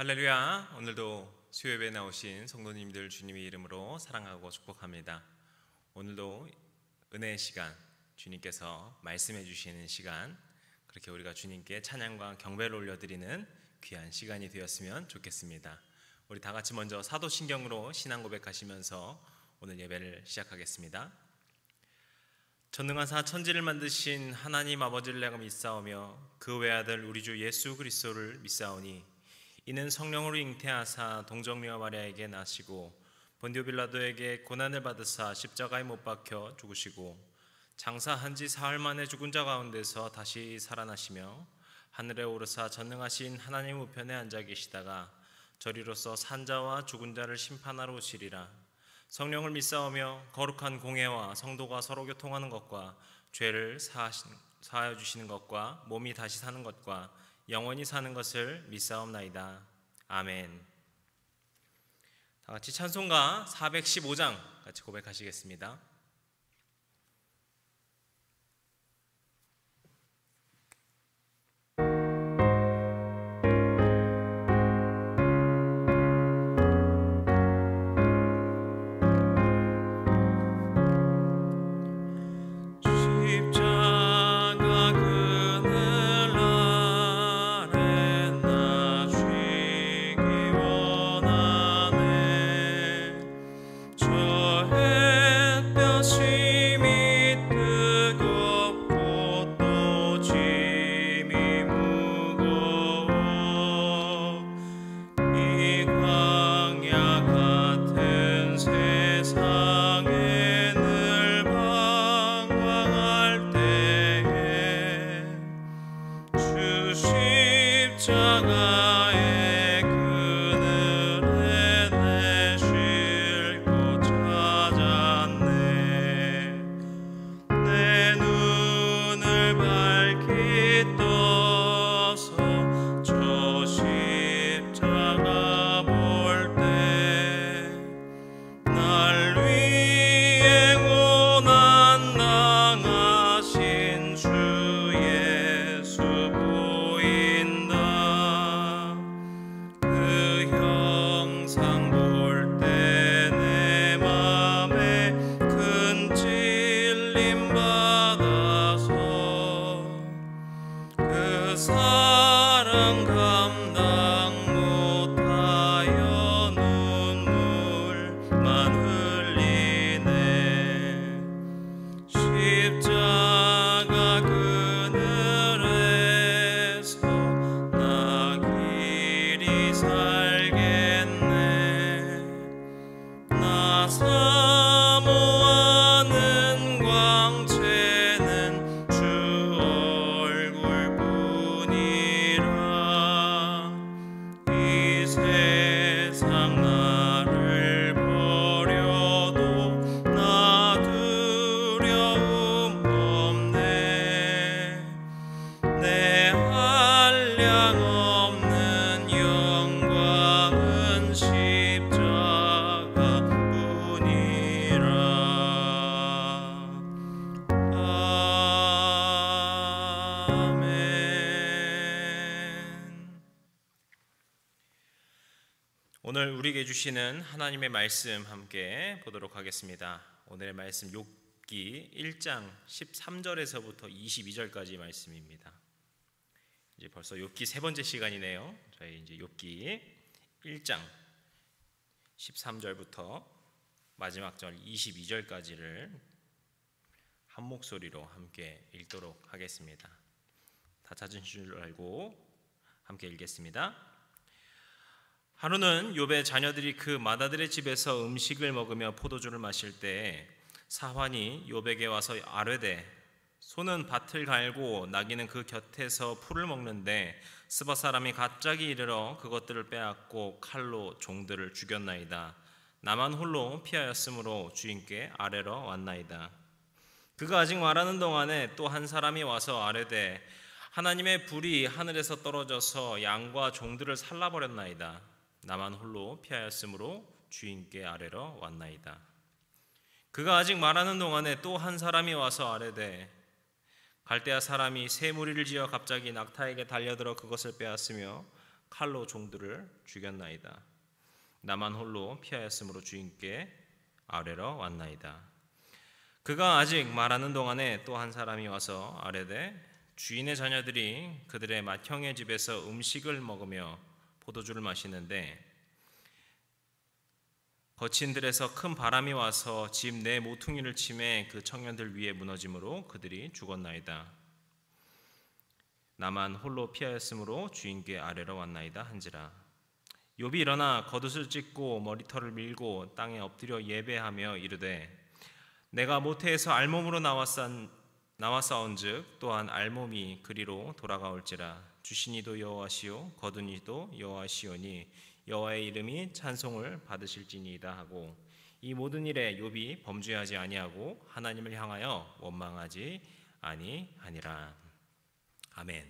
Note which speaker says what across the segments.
Speaker 1: 할렐루야. 오늘도 수요예배에 나오신 성도님들 주님의 이름으로 사랑하고 축복합니다. 오늘도 은혜의 시간, 주님께서 말씀해 주시는 시간, 그렇게 우리가 주님께 찬양과 경배를 올려드리는 귀한 시간이 되었으면 좋겠습니다. 우리 다 같이 먼저 사도신경으로 신앙 고백하시면서 오늘 예배를 시작하겠습니다. 전능하사 천지를 만드신 하나님 아버지를 내가 믿사오며 그 외아들 우리 주 예수 그리스도를 믿사오니 이는 성령으로 잉태하사 동정녀 마리아에게 나시고 본디오 빌라도에게 고난을 받으사 십자가에 못 박혀 죽으시고 장사한 지 사흘 만에 죽은 자 가운데서 다시 살아나시며 하늘에 오르사 전능하신 하나님 우편에 앉아 계시다가 저리로서 산자와 죽은 자를 심판하러 오시리라. 성령을 믿사오며 거룩한 공회와 성도가 서로 교통하는 것과 죄를 사하여 주시는 것과 몸이 다시 사는 것과 영원히 사는 것을 믿사옵나이다. 아멘. 다 같이 찬송가 415장 같이 고백하시겠습니다. 오늘 우리에게 주시는 하나님의 말씀 함께 보도록 하겠습니다. 오늘의 말씀 욥기 1장 13절에서부터 22절까지 말씀입니다. 이제 벌써 욥기 세 번째 시간이네요. 저희 이제 욥기 1장 13절부터 마지막 절 22절까지를 한 목소리로 함께 읽도록 하겠습니다. 다 찾으신 줄 알고 함께 읽겠습니다. 하루는 욥의 자녀들이 그 맏아들의 집에서 음식을 먹으며 포도주를 마실 때 사환이 욥에게 와서 아뢰되 소는 밭을 갈고 나귀는 그 곁에서 풀을 먹는데 스바 사람이 갑자기 이르러 그것들을 빼앗고 칼로 종들을 죽였나이다. 나만 홀로 피하였으므로 주인께 아뢰러 왔나이다. 그가 아직 말하는 동안에 또 한 사람이 와서 아뢰되 하나님의 불이 하늘에서 떨어져서 양과 종들을 살라버렸나이다. 나만 홀로 피하였으므로 주인께 아뢰러 왔나이다. 그가 아직 말하는 동안에 또 한 사람이 와서 아뢰되 갈대아 사람이 새 무리를 지어 갑자기 낙타에게 달려들어 그것을 빼앗으며 칼로 종들을 죽였나이다. 나만 홀로 피하였으므로 주인께 아뢰러 왔나이다. 그가 아직 말하는 동안에 또 한 사람이 와서 아뢰되 주인의 자녀들이 그들의 맏형의 집에서 음식을 먹으며 포도주를 마시는데 거친 들에서 큰 바람이 와서 집 내 모퉁이를 치매 그 청년들 위에 무너짐으로 그들이 죽었나이다. 나만 홀로 피하였으므로 주인께 아뢰러 왔나이다 한지라. 욥이 일어나 겉옷을 찢고 머리털을 밀고 땅에 엎드려 예배하며 이르되 내가 모태에서 알몸으로 나와싸운즉 또한 알몸이 그리로 돌아가올지라. 주신 이도 여호와시요 거둔 이도 여호와시오니 여호와의 이름이 찬송을 받으실지니이다 하고 이 모든 일에 욥이 범죄하지 아니하고 하나님을 향하여 원망하지 아니하니라. 아멘.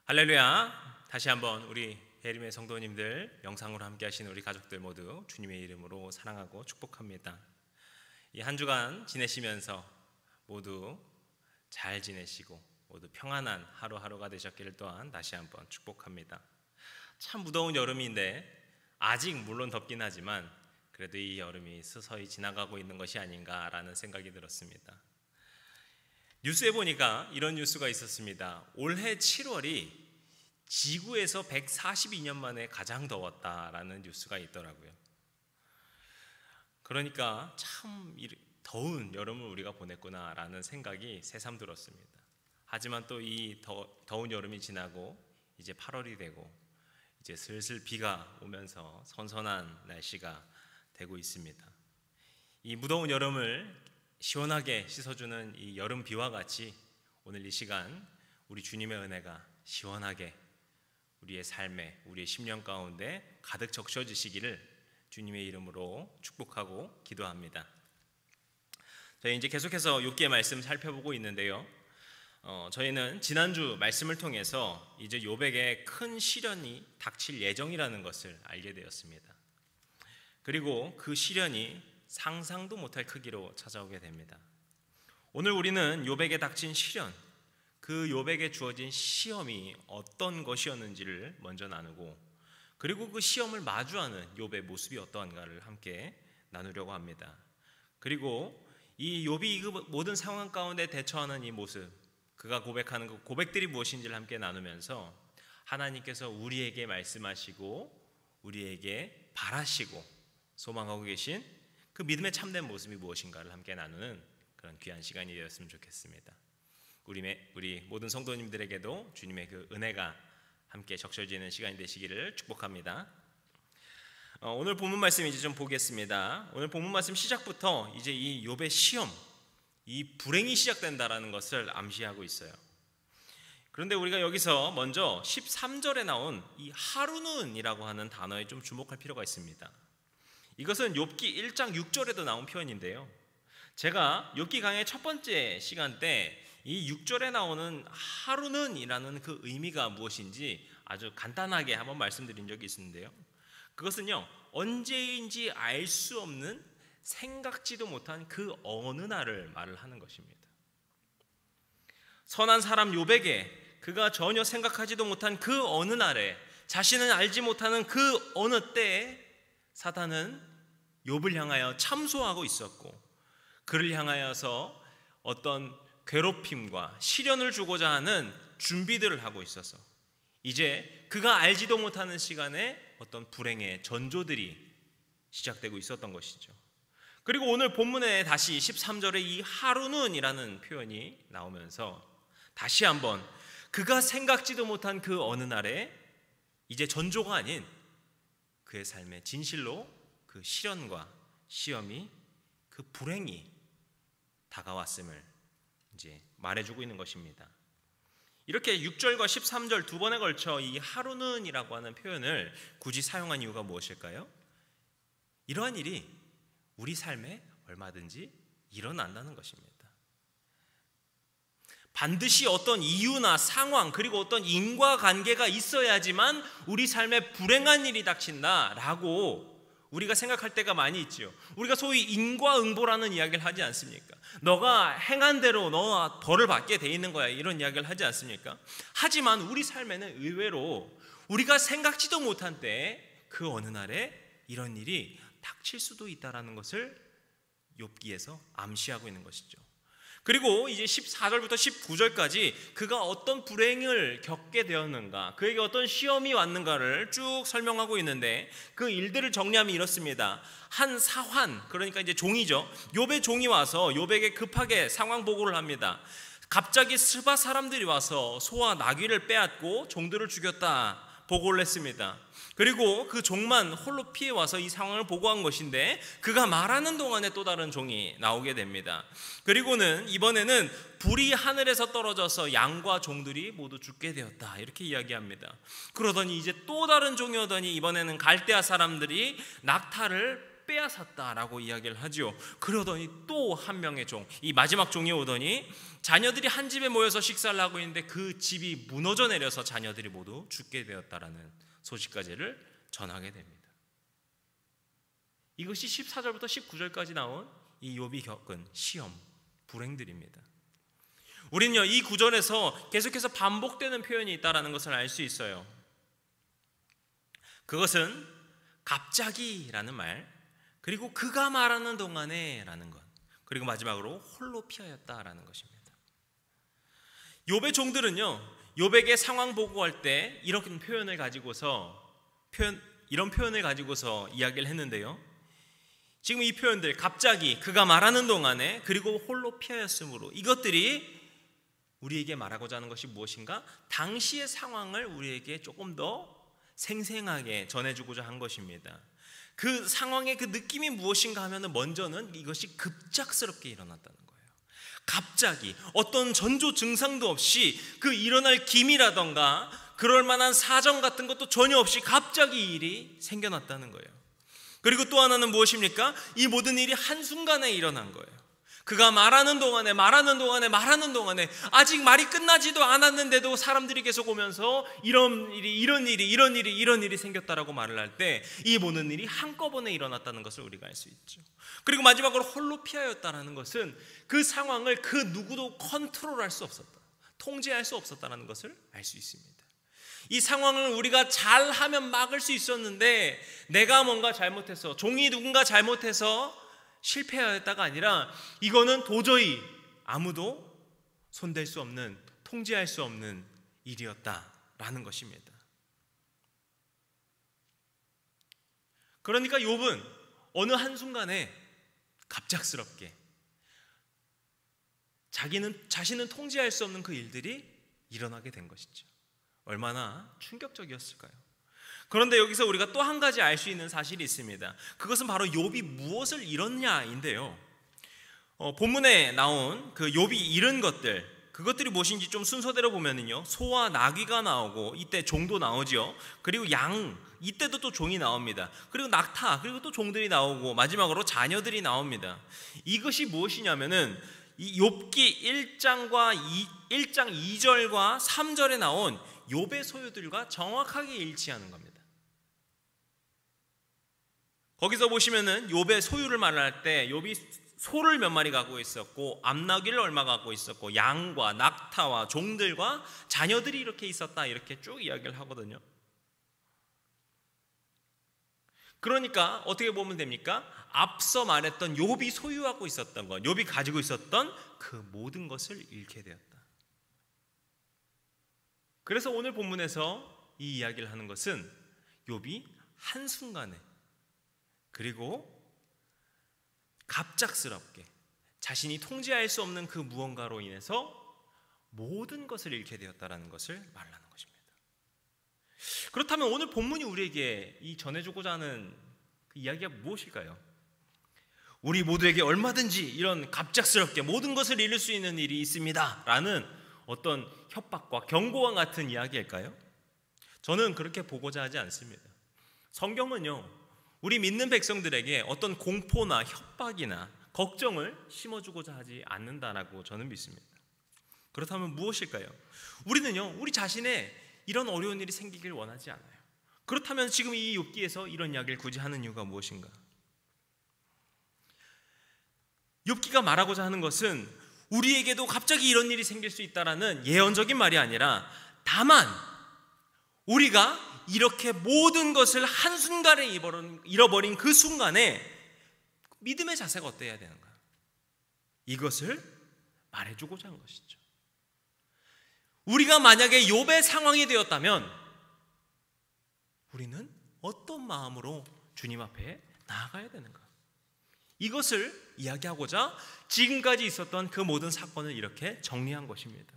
Speaker 1: 할렐루야. 다시 한번 우리 예림의 성도님들, 영상으로 함께 하시는 우리 가족들 모두 주님의 이름으로 사랑하고 축복합니다. 이 한 주간 지내시면서 모두 잘 지내시고 모두 평안한 하루하루가 되셨기를 또한 다시 한번 축복합니다. 참 무더운 여름인데 아직 물론 덥긴 하지만 그래도 이 여름이 서서히 지나가고 있는 것이 아닌가라는 생각이 들었습니다. 뉴스에 보니까 이런 뉴스가 있었습니다. 올해 7월이 지구에서 142년 만에 가장 더웠다라는 뉴스가 있더라고요. 그러니까 참 더운 여름을 우리가 보냈구나라는 생각이 새삼 들었습니다. 하지만 또 이 더운 여름이 지나고 이제 8월이 되고 이제 슬슬 비가 오면서 선선한 날씨가 되고 있습니다. 이 무더운 여름을 시원하게 씻어주는 이 여름 비와 같이 오늘 이 시간 우리 주님의 은혜가 시원하게 우리의 삶에 우리의 심령 가운데 가득 적셔지시기를 주님의 이름으로 축복하고 기도합니다. 저희 이제 계속해서 욥기의 말씀 살펴보고 있는데요. 저희는 지난주 말씀을 통해서 이제 욥에게 큰 시련이 닥칠 예정이라는 것을 알게 되었습니다. 그리고 그 시련이 상상도 못할 크기로 찾아오게 됩니다. 오늘 우리는 욥에게 닥친 시련, 그 욥에게 주어진 시험이 어떤 것이었는지를 먼저 나누고 그리고 그 시험을 마주하는 욥의 모습이 어떠한가를 함께 나누려고 합니다. 그리고 이 욥이 그 모든 상황 가운데 대처하는 이 모습, 그가 고백하는 그 고백들이 무엇인지를 함께 나누면서 하나님께서 우리에게 말씀하시고 우리에게 바라시고 소망하고 계신 그 믿음의 참된 모습이 무엇인가를 함께 나누는 그런 귀한 시간이 되었으면 좋겠습니다. 우리 모든 성도님들에게도 주님의 그 은혜가 함께 적셔지는 시간이 되시기를 축복합니다. 오늘 본문 말씀 이제 좀 보겠습니다. 오늘 본문 말씀 시작부터 이제 이 욥의 시험, 이 불행이 시작된다라는 것을 암시하고 있어요. 그런데 우리가 여기서 먼저 13절에 나온 이 하루는이라고 하는 단어에 좀 주목할 필요가 있습니다. 이것은 욥기 1장 6절에도 나온 표현인데요. 제가 욥기 강의 첫 번째 시간 때 이 6절에 나오는 하루는이라는 그 의미가 무엇인지 아주 간단하게 한번 말씀드린 적이 있는데요. 그것은요, 언제인지 알 수 없는 생각지도 못한 그 어느 날을 말을 하는 것입니다. 선한 사람 욥에게 그가 전혀 생각하지도 못한 그 어느 날에, 자신은 알지 못하는 그 어느 때에 사단은 욥을 향하여 참소하고 있었고 그를 향하여서 어떤 괴롭힘과 시련을 주고자 하는 준비들을 하고 있어서 이제 그가 알지도 못하는 시간에 어떤 불행의 전조들이 시작되고 있었던 것이죠. 그리고 오늘 본문에 다시 13절에 이 하루는이라는 표현이 나오면서 다시 한번 그가 생각지도 못한 그 어느 날에 이제 전조가 아닌 그의 삶의 진실로 그 시련과 시험이, 그 불행이 다가왔음을 이제 말해주고 있는 것입니다. 이렇게 6절과 13절 두 번에 걸쳐 이 하루는이라고 하는 표현을 굳이 사용한 이유가 무엇일까요? 이러한 일이 우리 삶에 얼마든지 일어난다는 것입니다. 반드시 어떤 이유나 상황 그리고 어떤 인과관계가 있어야지만 우리 삶에 불행한 일이 닥친다라고 우리가 생각할 때가 많이 있지요. 우리가 소위 인과응보라는 이야기를 하지 않습니까? 너가 행한 대로 너가 벌을 받게 돼 있는 거야, 이런 이야기를 하지 않습니까? 하지만 우리 삶에는 의외로 우리가 생각지도 못한 때에 그 어느 날에 이런 일이 닥칠 수도 있다라는 것을 욥기에서 암시하고 있는 것이죠. 그리고 이제 14절부터 19절까지 그가 어떤 불행을 겪게 되었는가, 그에게 어떤 시험이 왔는가를 쭉 설명하고 있는데, 그 일들을 정리하면 이렇습니다. 한 사환, 그러니까 이제 종이죠. 욥의 종이 와서 욥에게 급하게 상황 보고를 합니다. 갑자기 스바 사람들이 와서 소와 나귀를 빼앗고 종들을 죽였다 보고를 했습니다. 그리고 그 종만 홀로 피해 와서 이 상황을 보고한 것인데, 그가 말하는 동안에 또 다른 종이 나오게 됩니다. 그리고는 이번에는 불이 하늘에서 떨어져서 양과 종들이 모두 죽게 되었다, 이렇게 이야기합니다. 그러더니 이제 또 다른 종이 오더니 이번에는 갈대아 사람들이 낙타를 빼앗았다라고 이야기를 하죠. 그러더니 또 한 명의 종, 이 마지막 종이 오더니 자녀들이 한 집에 모여서 식사를 하고 있는데 그 집이 무너져 내려서 자녀들이 모두 죽게 되었다라는 소식까지를 전하게 됩니다. 이것이 14절부터 19절까지 나온 이 욥이 겪은 시험, 불행들입니다. 우리는요, 이 구절에서 계속해서 반복되는 표현이 있다는 것을 알 수 있어요. 그것은 갑자기라는 말, 그리고 그가 말하는 동안에 라는 것, 그리고 마지막으로 홀로 피하였다라는 것입니다. 욥의 종들은요, 욥에게 상황 보고할 때 이런 표현을 가지고서 이야기를 했는데요. 지금 이 표현들, 갑자기, 그가 말하는 동안에, 그리고 홀로 피하였으므로, 이것들이 우리에게 말하고자 하는 것이 무엇인가? 당시의 상황을 우리에게 조금 더 생생하게 전해주고자 한 것입니다. 그 상황의 그 느낌이 무엇인가 하면 먼저는 이것이 급작스럽게 일어났다는 거예요. 갑자기 어떤 전조 증상도 없이 그 일어날 기미라던가 그럴 만한 사정 같은 것도 전혀 없이 갑자기 일이 생겨났다는 거예요. 그리고 또 하나는 무엇입니까? 이 모든 일이 한순간에 일어난 거예요. 그가 말하는 동안에 아직 말이 끝나지도 않았는데도 사람들이 계속 오면서 이런 일이 생겼다라고 말을 할 때 이 모든 일이 한꺼번에 일어났다는 것을 우리가 알 수 있죠. 그리고 마지막으로 홀로 피하였다는 것은 그 상황을 그 누구도 컨트롤할 수 없었다, 통제할 수 없었다는 것을 알 수 있습니다. 이 상황을 우리가 잘하면 막을 수 있었는데, 내가 뭔가 잘못해서, 종이 누군가 잘못해서 실패하였다가 아니라 이거는 도저히 아무도 손댈 수 없는, 통제할 수 없는 일이었다라는 것입니다. 그러니까 욥은 어느 한순간에 갑작스럽게 자신은 통제할 수 없는 그 일들이 일어나게 된 것이죠. 얼마나 충격적이었을까요? 그런데 여기서 우리가 또 한 가지 알 수 있는 사실이 있습니다. 그것은 바로 욥이 무엇을 잃었냐인데요. 본문에 나온 그 욥이 잃은 것들, 그것들이 무엇인지 좀 순서대로 보면은요, 소와 나귀가 나오고, 이때 종도 나오죠. 그리고 양, 이때도 또 종이 나옵니다. 그리고 낙타, 그리고 또 종들이 나오고, 마지막으로 자녀들이 나옵니다. 이것이 무엇이냐면은 이 욥기 1장 2절과 3절에 나온 욥의 소유들과 정확하게 일치하는 겁니다. 거기서 보시면은 욥의 소유를 말할 때 욥이 소를 몇 마리 갖고 있었고, 암나귀를 얼마 갖고 있었고, 양과 낙타와 종들과 자녀들이 이렇게 있었다, 이렇게 쭉 이야기를 하거든요. 그러니까 어떻게 보면 됩니까? 앞서 말했던 욥이 소유하고 있었던 것, 욥이 가지고 있었던 그 모든 것을 잃게 되었다. 그래서 오늘 본문에서 이 이야기를 하는 것은 욥이 한순간에, 그리고 갑작스럽게 자신이 통제할 수 없는 그 무언가로 인해서 모든 것을 잃게 되었다는 것을 말하는 것입니다. 그렇다면 오늘 본문이 우리에게 이 전해주고자 하는 그 이야기가 무엇일까요? 우리 모두에게 얼마든지 이런 갑작스럽게 모든 것을 잃을 수 있는 일이 있습니다 라는 어떤 협박과 경고와 같은 이야기일까요? 저는 그렇게 보고자 하지 않습니다. 성경은요, 우리 믿는 백성들에게 어떤 공포나 협박이나 걱정을 심어주고자 하지 않는다라고 저는 믿습니다. 그렇다면 무엇일까요? 우리는요, 우리 자신의 이런 어려운 일이 생기길 원하지 않아요. 그렇다면 지금 이 욥기에서 이런 이야기를 굳이 하는 이유가 무엇인가? 욥기가 말하고자 하는 것은 우리에게도 갑자기 이런 일이 생길 수 있다라는 예언적인 말이 아니라, 다만 우리가 이렇게 모든 것을 한순간에 잃어버린 그 순간에 믿음의 자세가 어때야 되는가, 이것을 말해주고자 하는 것이죠. 우리가 만약에 욥의 상황이 되었다면 우리는 어떤 마음으로 주님 앞에 나아가야 되는가, 이것을 이야기하고자 지금까지 있었던 그 모든 사건을 이렇게 정리한 것입니다.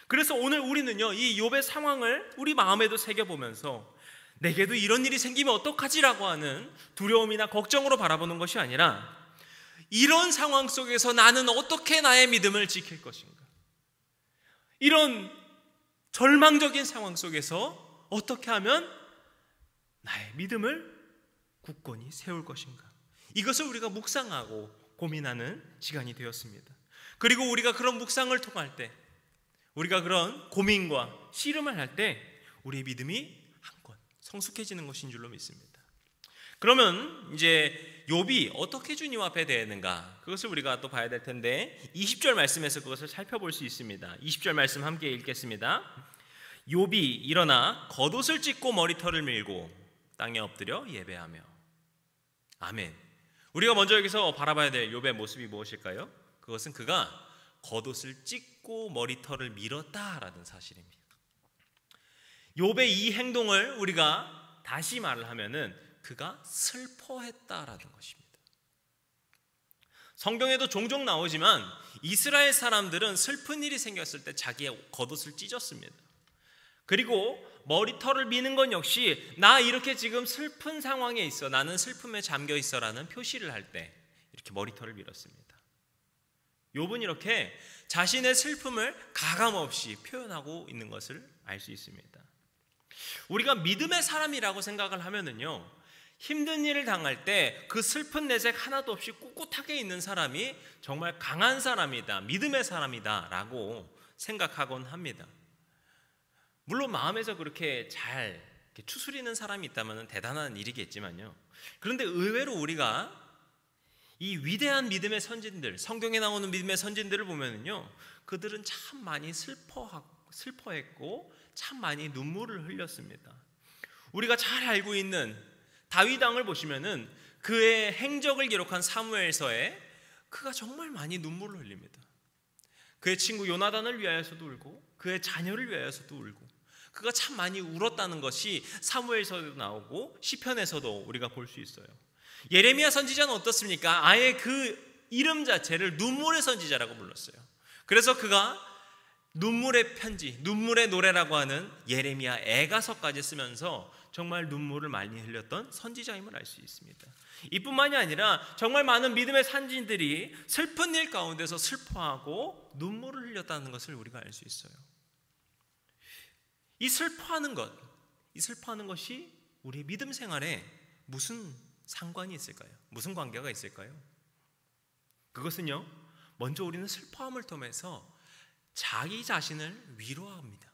Speaker 1: 그래서 오늘 우리는요, 이 욥의 상황을 우리 마음에도 새겨보면서 내게도 이런 일이 생기면 어떡하지라고 하는 두려움이나 걱정으로 바라보는 것이 아니라, 이런 상황 속에서 나는 어떻게 나의 믿음을 지킬 것인가, 이런 절망적인 상황 속에서 어떻게 하면 나의 믿음을 굳건히 세울 것인가, 이것을 우리가 묵상하고 고민하는 시간이 되었습니다. 그리고 우리가 그런 묵상을 통할 때, 우리가 그런 고민과 씨름을 할 때 우리의 믿음이 한껏 성숙해지는 것인 줄로 믿습니다. 그러면 이제 욥이 어떻게 주님 앞에 대했는가, 그것을 우리가 또 봐야 될 텐데 20절 말씀에서 그것을 살펴볼 수 있습니다. 20절 말씀 함께 읽겠습니다. 욥이 일어나 겉옷을 찢고 머리털을 밀고 땅에 엎드려 예배하며. 아멘. 우리가 먼저 여기서 바라봐야 될 욥의 모습이 무엇일까요? 그것은 그가 겉옷을 찢고 머리털을 밀었다라는 사실입니다. 욥의 이 행동을 우리가 다시 말을 하면은 그가 슬퍼했다라는 것입니다. 성경에도 종종 나오지만 이스라엘 사람들은 슬픈 일이 생겼을 때 자기의 겉옷을 찢었습니다. 그리고 머리털을 미는 건 역시 나 이렇게 지금 슬픈 상황에 있어, 나는 슬픔에 잠겨 있어라는 표시를 할 때 이렇게 머리털을 밀었습니다. 욥은 이렇게 자신의 슬픔을 가감없이 표현하고 있는 것을 알 수 있습니다. 우리가 믿음의 사람이라고 생각을 하면은요, 힘든 일을 당할 때 그 슬픈 내색 하나도 없이 꿋꿋하게 있는 사람이 정말 강한 사람이다, 믿음의 사람이다 라고 생각하곤 합니다. 물론 마음에서 그렇게 잘 추스리는 사람이 있다면 대단한 일이겠지만요, 그런데 의외로 우리가 이 위대한 믿음의 선진들, 성경에 나오는 믿음의 선진들을 보면은요, 그들은 참 많이 슬퍼했고 참 많이 눈물을 흘렸습니다. 우리가 잘 알고 있는 다윗 왕을 보시면은 그의 행적을 기록한 사무엘서에 그가 정말 많이 눈물을 흘립니다. 그의 친구 요나단을 위하여서도 울고 그의 자녀를 위하여서도 울고, 그가 참 많이 울었다는 것이 사무엘서에도 나오고 시편에서도 우리가 볼 수 있어요. 예레미야 선지자는 어떻습니까? 아예 그 이름 자체를 눈물의 선지자라고 불렀어요. 그래서 그가 눈물의 편지, 눈물의 노래라고 하는 예레미야 애가서까지 쓰면서 정말 눈물을 많이 흘렸던 선지자임을 알 수 있습니다. 이뿐만이 아니라 정말 많은 믿음의 선진들이 슬픈 일 가운데서 슬퍼하고 눈물을 흘렸다는 것을 우리가 알 수 있어요. 이 슬퍼하는 것이 우리의 믿음 생활에 무슨 상관이 있을까요? 무슨 관계가 있을까요? 그것은요, 먼저 우리는 슬퍼함을 통해서 자기 자신을 위로합니다.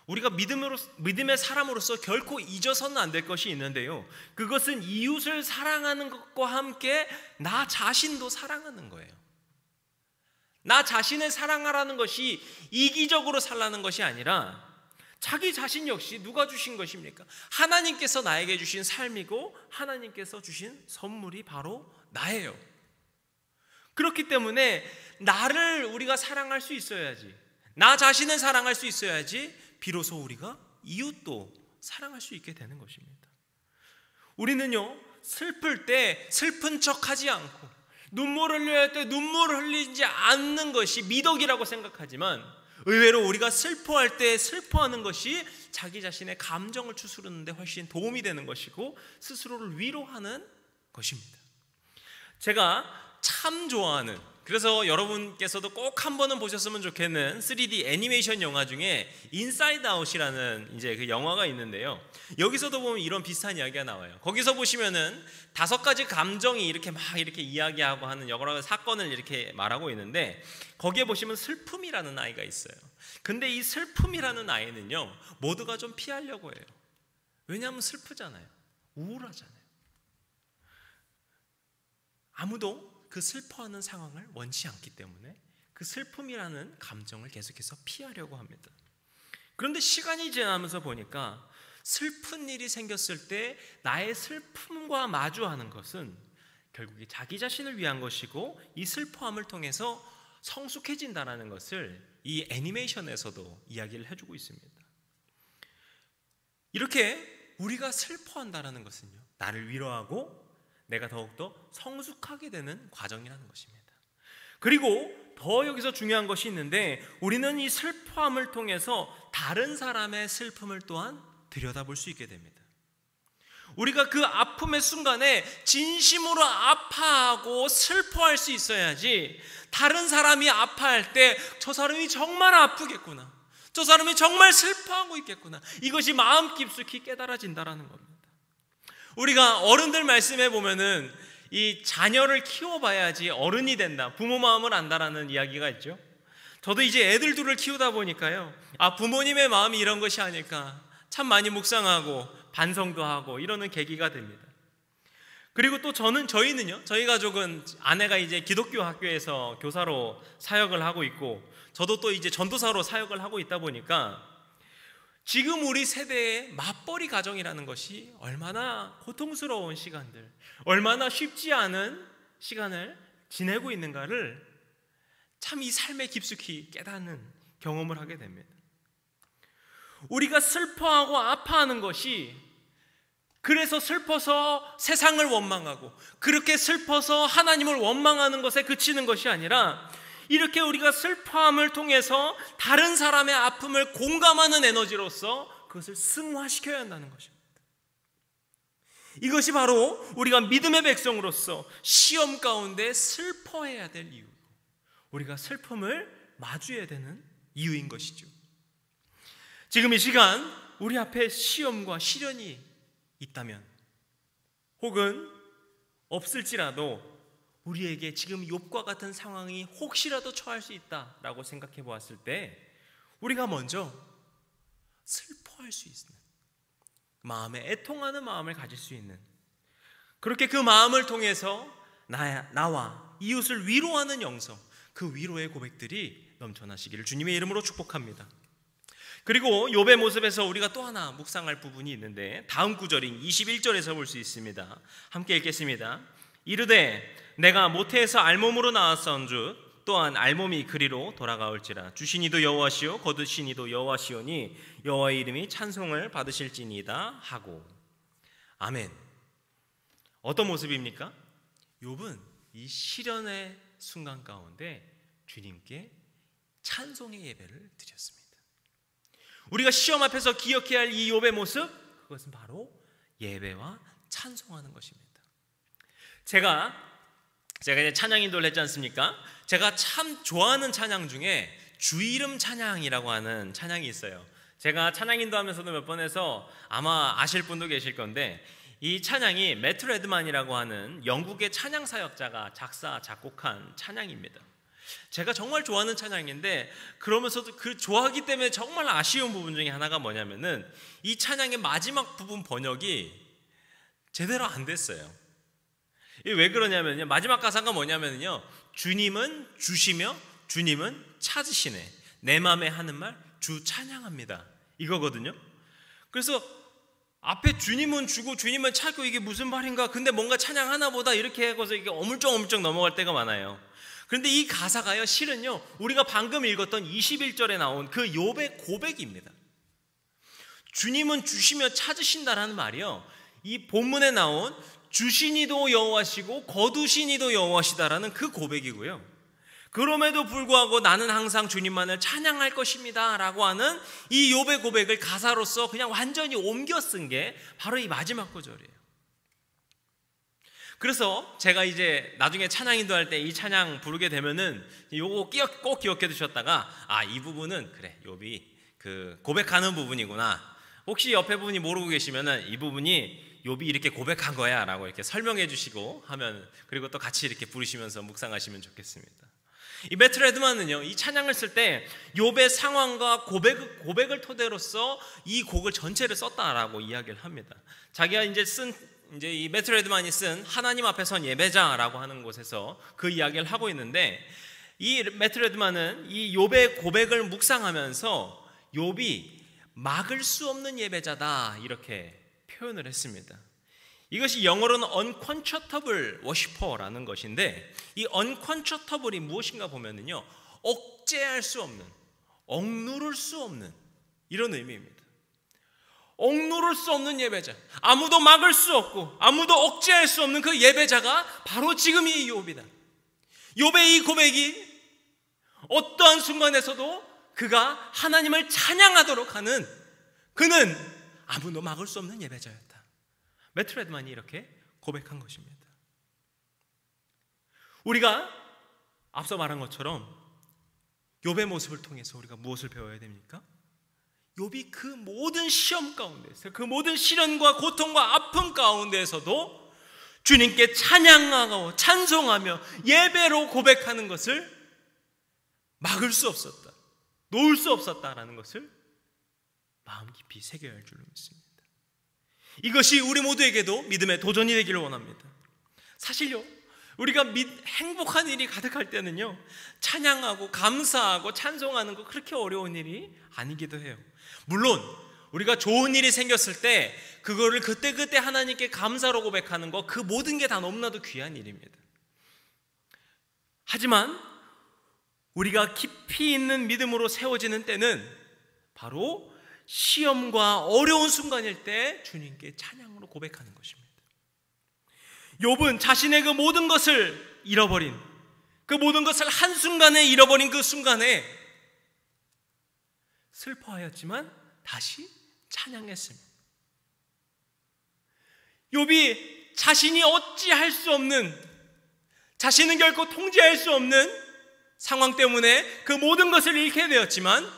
Speaker 1: 우리가 믿음의 사람으로서 결코 잊어서는 안 될 것이 있는데요, 그것은 이웃을 사랑하는 것과 함께 나 자신도 사랑하는 거예요. 나 자신을 사랑하라는 것이 이기적으로 살라는 것이 아니라 자기 자신 역시 누가 주신 것입니까? 하나님께서 나에게 주신 삶이고 하나님께서 주신 선물이 바로 나예요. 그렇기 때문에 나를 우리가 사랑할 수 있어야지, 나 자신을 사랑할 수 있어야지 비로소 우리가 이웃도 사랑할 수 있게 되는 것입니다. 우리는요, 슬플 때 슬픈 척하지 않고 눈물을 흘려야 할 때 눈물을 흘리지 않는 것이 미덕이라고 생각하지만, 의외로 우리가 슬퍼할 때 슬퍼하는 것이 자기 자신의 감정을 추스르는 데 훨씬 도움이 되는 것이고 스스로를 위로하는 것입니다. 제가 참 좋아하는 그래서 여러분께서도 꼭 한 번은 보셨으면 좋겠는 3D 애니메이션 영화 중에 인사이드 아웃이라는 이제 그 영화가 있는데요. 여기서도 보면 이런 비슷한 이야기가 나와요. 거기서 보시면은 5가지 감정이 이렇게 막 이렇게 이야기하고 하는 여러 가지 사건을 이렇게 말하고 있는데, 거기에 보시면 슬픔이라는 아이가 있어요. 근데 이 슬픔이라는 아이는요, 모두가 좀 피하려고 해요. 왜냐하면 슬프잖아요. 우울하잖아요. 아무도 그 슬퍼하는 상황을 원치 않기 때문에 그 슬픔이라는 감정을 계속해서 피하려고 합니다. 그런데 시간이 지나면서 보니까 슬픈 일이 생겼을 때 나의 슬픔과 마주하는 것은 결국에 자기 자신을 위한 것이고, 이 슬퍼함을 통해서 성숙해진다는 것을 이 애니메이션에서도 이야기를 해주고 있습니다. 이렇게 우리가 슬퍼한다는 것은요, 나를 위로하고 내가 더욱더 성숙하게 되는 과정이라는 것입니다. 그리고 더 여기서 중요한 것이 있는데, 우리는 이 슬퍼함을 통해서 다른 사람의 슬픔을 또한 들여다볼 수 있게 됩니다. 우리가 그 아픔의 순간에 진심으로 아파하고 슬퍼할 수 있어야지, 다른 사람이 아파할 때 저 사람이 정말 아프겠구나, 저 사람이 정말 슬퍼하고 있겠구나, 이것이 마음 깊숙이 깨달아진다라는 겁니다. 우리가 어른들 말씀해 보면은 이 자녀를 키워봐야지 어른이 된다, 부모 마음을 안다라는 이야기가 있죠. 저도 이제 애들 둘을 키우다 보니까요, 부모님의 마음이 이런 것이 아닐까 참 많이 묵상하고 반성도 하고 이러는 계기가 됩니다. 그리고 또 저희는요, 저희 가족은 아내가 이제 기독교 학교에서 교사로 사역을 하고 있고, 저도 또 이제 전도사로 사역을 하고 있다 보니까 지금 우리 세대의 맞벌이 가정이라는 것이 얼마나 고통스러운 시간들, 얼마나 쉽지 않은 시간을 지내고 있는가를 참 이 삶에 깊숙이 깨닫는 경험을 하게 됩니다. 우리가 슬퍼하고 아파하는 것이 그래서 슬퍼서 세상을 원망하고, 그렇게 슬퍼서 하나님을 원망하는 것에 그치는 것이 아니라, 이렇게 우리가 슬퍼함을 통해서 다른 사람의 아픔을 공감하는 에너지로서 그것을 승화시켜야 한다는 것입니다. 이것이 바로 우리가 믿음의 백성으로서 시험 가운데 슬퍼해야 될 이유, 우리가 슬픔을 마주해야 되는 이유인 것이죠. 지금 이 시간 우리 앞에 시험과 시련이 있다면, 혹은 없을지라도 우리에게 지금 욥과 같은 상황이 혹시라도 처할 수 있다라고 생각해 보았을 때, 우리가 먼저 슬퍼할 수 있는, 마음에 애통하는 마음을 가질 수 있는, 그렇게 그 마음을 통해서 나와 이웃을 위로하는 영성, 그 위로의 고백들이 넘쳐나시기를 주님의 이름으로 축복합니다. 그리고 욥의 모습에서 우리가 또 하나 묵상할 부분이 있는데, 다음 구절인 21절에서 볼 수 있습니다. 함께 읽겠습니다. 이르되 내가 모태에서 알몸으로 나왔사온즉 또한 알몸이 그리로 돌아가올지라. 주시니도 여호와시요 거두시니도 여호와시오니 여호와의 이름이 찬송을 받으실지니이다 하고. 아멘. 어떤 모습입니까? 욥은 이 시련의 순간 가운데 주님께 찬송의 예배를 드렸습니다. 우리가 시험 앞에서 기억해야 할 이 욥의 모습, 그것은 바로 예배와 찬송하는 것입니다. 제가 이제 찬양 인도를 했지 않습니까? 제가 참 좋아하는 찬양 중에 주 이름 찬양이라고 하는 찬양이 있어요. 제가 찬양 인도하면서도 몇 번 해서 아마 아실 분도 계실 건데, 이 찬양이 매트 레드만이라고 하는 영국의 찬양 사역자가 작사 작곡한 찬양입니다. 제가 정말 좋아하는 찬양인데, 그러면서도 그 좋아하기 때문에 정말 아쉬운 부분 중에 하나가 뭐냐면은, 이 찬양의 마지막 부분 번역이 제대로 안 됐어요. 왜 그러냐면요, 마지막 가사가 뭐냐면요, 주님은 주시며 주님은 찾으시네, 내 맘에 하는 말 주 찬양합니다, 이거거든요. 그래서 앞에 주님은 주고 주님은 찾고, 이게 무슨 말인가, 근데 뭔가 찬양하나 보다 이렇게 해서 이게 어물쩍어물쩍 넘어갈 때가 많아요. 그런데 이 가사가요, 실은요, 우리가 방금 읽었던 21절에 나온 그 욥의 고백입니다. 주님은 주시며 찾으신다라는 말이요, 이 본문에 나온 주시니도 여호와시고 거두시니도 여호와시다라는 그 고백이고요, 그럼에도 불구하고 나는 항상 주님만을 찬양할 것입니다 라고 하는 이 욥의 고백을 가사로서 그냥 완전히 옮겨 쓴 게 바로 이 마지막 구절이에요. 그래서 제가 이제 나중에 찬양 인도할 때 이 찬양 부르게 되면은 요거 꼭 기억해 두셨다가 이 부분은 그래 욥이 그 고백하는 부분이구나. 혹시 옆에 분이 모르고 계시면은 이 부분이 욥이 이렇게 고백한 거야라고 이렇게 설명해 주시고 하면, 그리고 또 같이 이렇게 부르시면서 묵상하시면 좋겠습니다. 이 매트 레드만은요, 이 찬양을 쓸 때 욥의 상황과 고백을 토대로서 이 곡을 전체를 썼다라고 이야기를 합니다. 자기가 이제 이 매트 레드만이 쓴 하나님 앞에 선 예배자라고 하는 곳에서 그 이야기를 하고 있는데, 이 매트 레드만은 이 욥의 고백을 묵상하면서 욥이 막을 수 없는 예배자다 이렇게 표현을 했습니다. 이것이 영어로는 unquenchable worshiper라는 것인데, 이 unquenchable이 무엇인가 보면은요, 억제할 수 없는, 억누를 수 없는 이런 의미입니다. 억누를 수 없는 예배자, 아무도 막을 수 없고 아무도 억제할 수 없는 그 예배자가 바로 지금 이 욥이다. 욥의 이 고백이 어떠한 순간에서도 그가 하나님을 찬양하도록 하는, 그는 아무도 막을 수 없는 예배자였다. 매트 레드만이 이렇게 고백한 것입니다. 우리가 앞서 말한 것처럼 욥의 모습을 통해서 우리가 무엇을 배워야 됩니까? 욥이 그 모든 시험 가운데서, 그 모든 시련과 고통과 아픔 가운데에서도 주님께 찬양하고 찬송하며 예배로 고백하는 것을 막을 수 없었다, 놓을 수 없었다라는 것을 마음 깊이 새겨야 할 줄로 믿습니다. 이것이 우리 모두에게도 믿음의 도전이 되기를 원합니다. 사실요, 우리가 행복한 일이 가득할 때는요, 찬양하고 감사하고 찬송하는 거 그렇게 어려운 일이 아니기도 해요. 물론 우리가 좋은 일이 생겼을 때 그거를 그때그때 하나님께 감사로 고백하는 거, 그 모든 게 다 너무나도 귀한 일입니다. 하지만 우리가 깊이 있는 믿음으로 세워지는 때는 바로 시험과 어려운 순간일 때 주님께 찬양으로 고백하는 것입니다. 욥은 자신의 그 모든 것을 잃어버린, 그 모든 것을 한순간에 잃어버린 그 순간에 슬퍼하였지만 다시 찬양했습니다. 욥이 자신이 어찌할 수 없는, 자신은 결코 통제할 수 없는 상황 때문에 그 모든 것을 잃게 되었지만,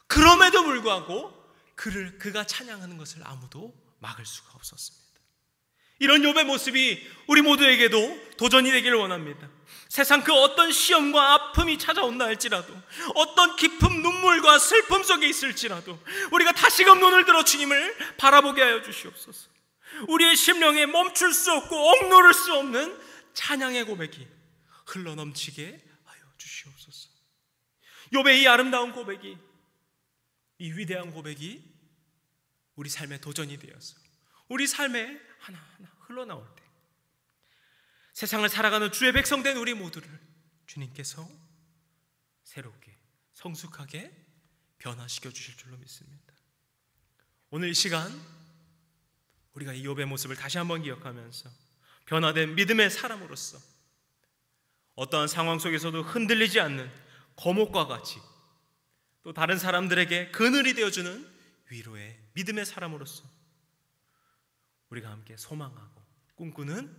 Speaker 1: 그럼에도 불구하고 그가 찬양하는 것을 아무도 막을 수가 없었습니다. 이런 욥의 모습이 우리 모두에게도 도전이 되기를 원합니다. 세상 그 어떤 시험과 아픔이 찾아온다 할지라도, 어떤 깊은 눈물과 슬픔 속에 있을지라도 우리가 다시금 눈을 들어 주님을 바라보게 하여 주시옵소서. 우리의 심령에 멈출 수 없고 억누를 수 없는 찬양의 고백이 흘러넘치게 하여 주시옵소서. 욥의 이 아름다운 고백이, 이 위대한 고백이 우리 삶의 도전이 되어서 우리 삶에 하나하나 흘러나올 때 세상을 살아가는 주의 백성 된 우리 모두를 주님께서 새롭게 성숙하게 변화시켜 주실 줄로 믿습니다. 오늘 이 시간 우리가 이 욥의 모습을 다시 한번 기억하면서 변화된 믿음의 사람으로서 어떠한 상황 속에서도 흔들리지 않는 거목과 같이, 또 다른 사람들에게 그늘이 되어주는 위로의 믿음의 사람으로서 우리가 함께 소망하고 꿈꾸는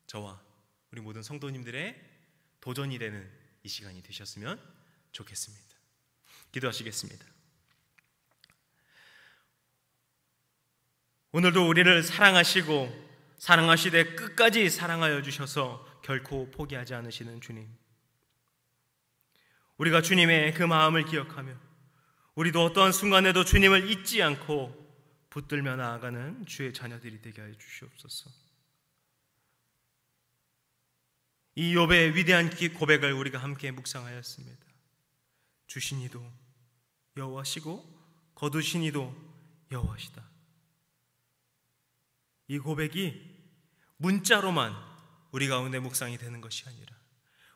Speaker 1: 저와 우리 모든 성도님들의 도전이 되는 이 시간이 되셨으면 좋겠습니다. 기도하시겠습니다. 오늘도 우리를 사랑하시고 사랑하시되 끝까지 사랑하여 주셔서 결코 포기하지 않으시는 주님, 우리가 주님의 그 마음을 기억하며 우리도 어떠한 순간에도 주님을 잊지 않고 붙들며 나아가는 주의 자녀들이 되게 하여 주시옵소서. 이 욥의 위대한 고백을 우리가 함께 묵상하였습니다. 주신 이도 여호와시고 거두신 이도 여호와시다. 이 고백이 문자로만 우리 가운데 묵상이 되는 것이 아니라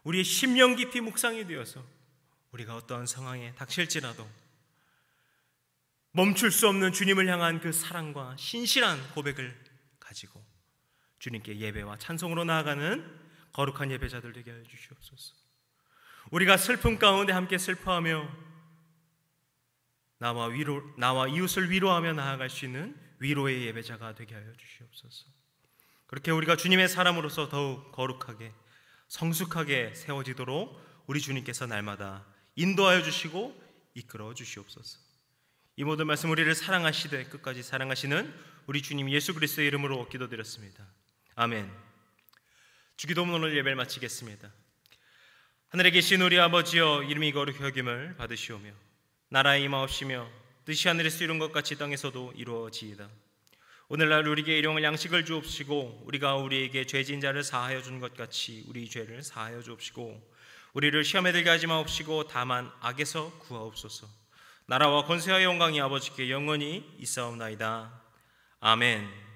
Speaker 1: 우리의 심령 깊이 묵상이 되어서 우리가 어떠한 상황에 닥칠지라도 멈출 수 없는 주님을 향한 그 사랑과 신실한 고백을 가지고 주님께 예배와 찬송으로 나아가는 거룩한 예배자들 되게 하여 주시옵소서. 우리가 슬픔 가운데 함께 슬퍼하며 나와 이웃을 위로하며 나아갈 수 있는 위로의 예배자가 되게 하여 주시옵소서. 그렇게 우리가 주님의 사람으로서 더욱 거룩하게 성숙하게 세워지도록 우리 주님께서 날마다 인도하여 주시고 이끌어 주시옵소서. 이 모든 말씀 우리를 사랑하시되 끝까지 사랑하시는 우리 주님 예수 그리스도의 이름으로 기도드렸습니다. 아멘. 주기도문 오늘 예배를 마치겠습니다. 하늘에 계신 우리 아버지여, 이름이 거룩히 여김을 받으시오며 나라의 임하옵시며 뜻이 하늘에서 이룬 것 같이 땅에서도 이루어지이다. 오늘날 우리에게 일용할 양식을 주옵시고 우리가 우리에게 죄진 자를 사하여 준 것 같이 우리 죄를 사하여 주옵시고 우리를 시험에 들게 하지 마옵시고 다만 악에서 구하옵소서. 나라와 권세와 영광이 아버지께 영원히 있사옵나이다. 아멘.